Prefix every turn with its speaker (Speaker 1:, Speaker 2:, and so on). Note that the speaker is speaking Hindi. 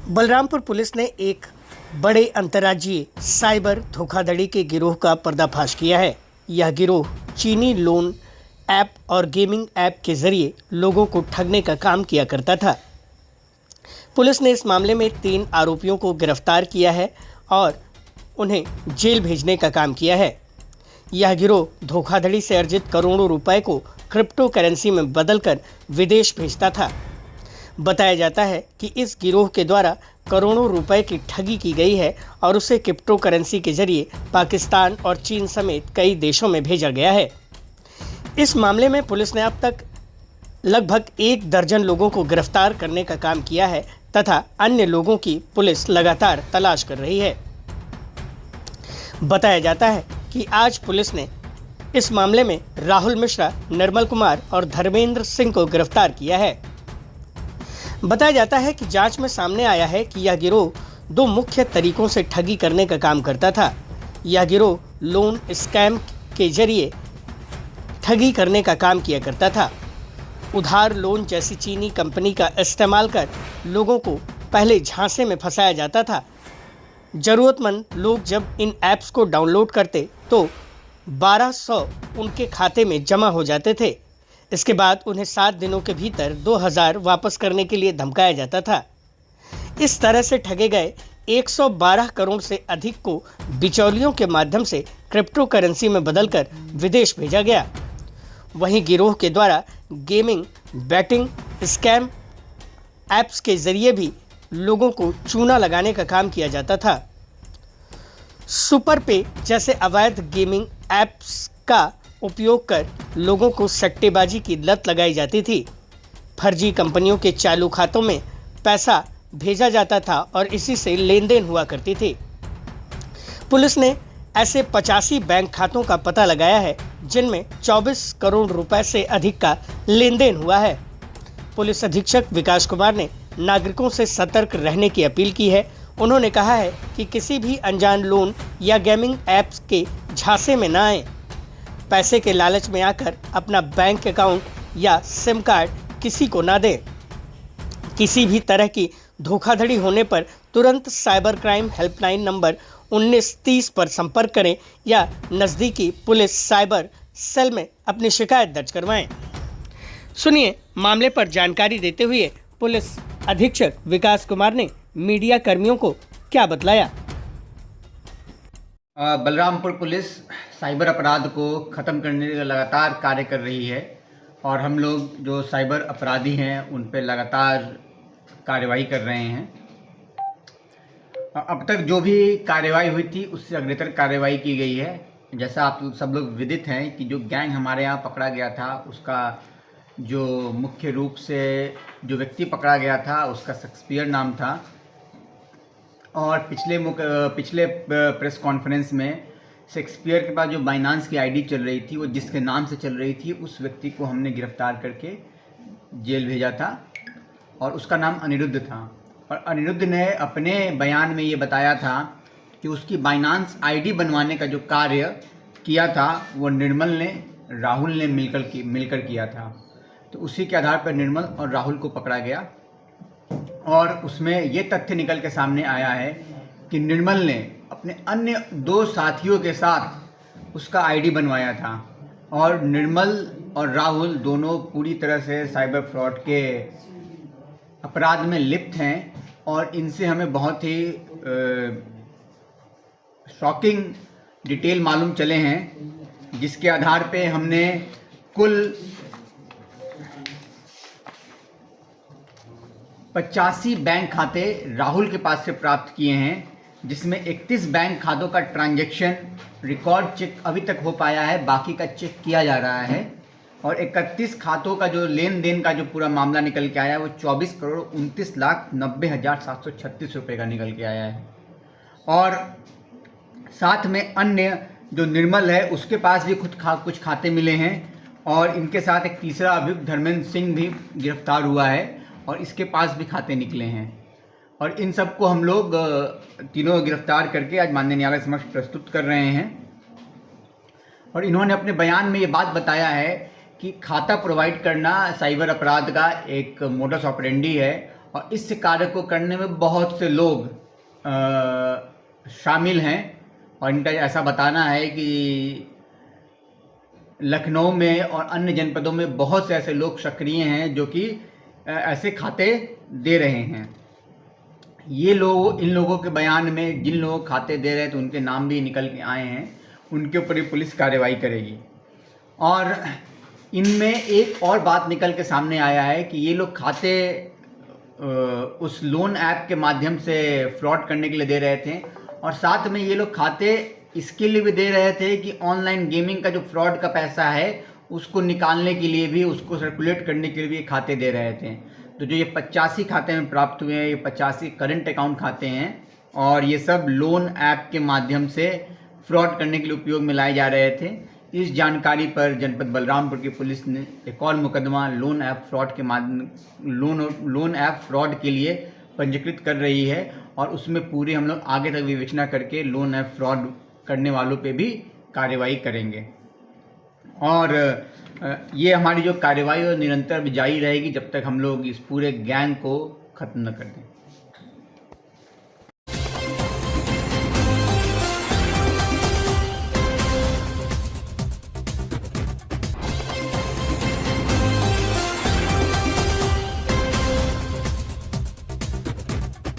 Speaker 1: बलरामपुर पुलिस ने एक बड़े अंतर्राज्यीय साइबर धोखाधड़ी के गिरोह का पर्दाफाश किया है। यह गिरोह चीनी लोन ऐप और गेमिंग ऐप के जरिए लोगों को ठगने का काम किया करता था। पुलिस ने इस मामले में 3 आरोपियों को गिरफ्तार किया है और उन्हें जेल भेजने का काम किया है। यह गिरोह धोखाधड़ी से अर्जित करोड़ों रुपए को क्रिप्टो करेंसी में बदलकर विदेश भेजता था। बताया जाता है कि इस गिरोह के द्वारा करोड़ों रुपए की ठगी की गई है और उसे क्रिप्टो करेंसी के जरिए पाकिस्तान और चीन समेत कई देशों में भेजा गया है। इस मामले में पुलिस ने अब तक लगभग 1 दर्जन लोगों को गिरफ्तार करने का काम किया है तथा अन्य लोगों की पुलिस लगातार तलाश कर रही है। बताया जाता है कि आज पुलिस ने इस मामले में राहुल मिश्रा, निर्मल कुमार और धर्मेंद्र सिंह को गिरफ्तार किया है। बताया जाता है कि जांच में सामने आया है कि यह गिरोह 2 मुख्य तरीकों से ठगी करने का काम करता था। यह गिरोह लोन स्कैम के जरिए ठगी करने का काम किया करता था। उधार लोन जैसी चीनी कंपनी का इस्तेमाल कर लोगों को पहले झांसे में फंसाया जाता था। ज़रूरतमंद लोग जब इन ऐप्स को डाउनलोड करते तो 1200 उनके खाते में जमा हो जाते थे। इसके बाद उन्हें 7 दिनों के भीतर 2000 वापस करने के लिए धमकाया जाता था। इस तरह से ठगे गए 112 करोड़ से अधिक को बिचौलियों के माध्यम से क्रिप्टो करेंसी में बदलकर विदेश भेजा गया। वहीं गिरोह के द्वारा गेमिंग, बैटिंग, स्कैम ऐप्स के जरिए भी लोगों को चूना लगाने का काम किया जाता था। सुपर पे जैसे अवैध गेमिंग ऐप्स का उपयोग कर लोगों को सट्टेबाजी की लत लगाई जाती थी। फर्जी कंपनियों के चालू खातों में पैसा भेजा जाता था और इसी से लेन देन हुआ करती थी। पुलिस ने ऐसे 85 बैंक खातों का पता लगाया है जिनमें 24 करोड़ रुपए से अधिक का लेन देन हुआ है। पुलिस अधीक्षक विकास कुमार ने नागरिकों से सतर्क रहने की अपील की है। उन्होंने कहा है कि किसी भी अनजान लोन या गेमिंग ऐप्स के झांसे में न आए। पैसे के लालच में आकर अपना बैंक अकाउंट या सिम कार्ड किसी को ना दें। किसी भी तरह की धोखाधड़ी होने पर तुरंत साइबर क्राइम हेल्पलाइन नंबर 1930 पर संपर्क करें या नज़दीकी पुलिस साइबर सेल में अपनी शिकायत दर्ज करवाएं। सुनिए मामले पर जानकारी देते हुए पुलिस अधीक्षक विकास कुमार ने मीडिया कर्मियों को क्या बतलाया।
Speaker 2: बलरामपुर पुलिस साइबर अपराध को ख़त्म करने के लिए लगातार कार्य कर रही है और हम लोग जो साइबर अपराधी हैं उन पर लगातार कार्रवाई कर रहे हैं। अब तक जो भी कार्रवाई हुई थी उससे अग्रेतर कार्रवाई की गई है। जैसा आप सब लोग विदित हैं कि जो गैंग हमारे यहाँ पकड़ा गया था उसका जो मुख्य रूप से जो व्यक्ति पकड़ा गया था उसका शेक्सपियर नाम था और पिछले प्रेस कॉन्फ्रेंस में शेक्सपियर के पास जो बाइनांस की आईडी चल रही थी वो जिसके नाम से चल रही थी उस व्यक्ति को हमने गिरफ्तार करके जेल भेजा था और उसका नाम अनिरुद्ध था। और अनिरुद्ध ने अपने बयान में ये बताया था कि उसकी बाइनांस आईडी बनवाने का जो कार्य किया था वो निर्मल ने राहुल ने मिलकर किया था। तो उसी के आधार पर निर्मल और राहुल को पकड़ा गया और उसमें ये तथ्य निकल के सामने आया है कि निर्मल ने अपने अन्य 2 साथियों के साथ उसका आईडी बनवाया था और निर्मल और राहुल दोनों पूरी तरह से साइबर फ्रॉड के अपराध में लिप्त हैं और इनसे हमें बहुत ही शॉकिंग डिटेल मालूम चले हैं जिसके आधार पे हमने कुल 85 बैंक खाते राहुल के पास से प्राप्त किए हैं जिसमें 31 बैंक खातों का ट्रांजैक्शन रिकॉर्ड चेक अभी तक हो पाया है, बाकी का चेक किया जा रहा है और 31 खातों का जो लेन देन का जो पूरा मामला निकल के आया है वो 24 करोड़ 29,90,736 रुपये का निकल के आया है। और साथ में अन्य जो निर्मल है उसके पास भी कुछ खाते मिले हैं और इनके साथ एक तीसरा अभियुक्त धर्मेंद्र सिंह भी गिरफ्तार हुआ है और इसके पास भी खाते निकले हैं और इन सबको हम लोग तीनों गिरफ्तार करके आज माननीय न्यायालय समक्ष प्रस्तुत कर रहे हैं। और इन्होंने अपने बयान में ये बात बताया है कि खाता प्रोवाइड करना साइबर अपराध का एक मोडस ऑपरेंडी है और इस कार्य को करने में बहुत से लोग शामिल हैं। और इनका ऐसा बताना है कि लखनऊ में और अन्य जनपदों में बहुत से ऐसे लोग सक्रिय हैं जो कि ऐसे खाते दे रहे हैं। ये लोग, इन लोगों के बयान में जिन लोग खाते दे रहे थे उनके नाम भी निकल के आए हैं, उनके ऊपर ही पुलिस कार्रवाई करेगी। और इनमें एक और बात निकल के सामने आया है कि ये लोग खाते उस लोन ऐप के माध्यम से फ्रॉड करने के लिए दे रहे थे, और साथ में ये लोग खाते इसके लिए भी दे रहे थे कि ऑनलाइन गेमिंग का जो फ्रॉड का पैसा है उसको निकालने के लिए भी, उसको सर्कुलेट करने के लिए भी ये खाते दे रहे थे। तो जो ये 85 खाते में प्राप्त हुए हैं, ये 85 करंट अकाउंट खाते हैं, और ये सब लोन ऐप के माध्यम से फ्रॉड करने के लिए उपयोग में लाए जा रहे थे। इस जानकारी पर जनपद बलरामपुर की पुलिस ने एक और मुकदमा लोन ऐप फ्रॉड के माध्यम लोन ऐप फ्रॉड के लिए पंजीकृत कर रही है, और उसमें पूरी हम लोग आगे तक विवेचना करके लोन ऐप फ्रॉड करने वालों पे भी कार्रवाई करेंगे। और ये हमारी जो कार्रवाई निरंतर जारी रहेगी जब तक हम लोग इस पूरे गैंग को ख़त्म न कर दें।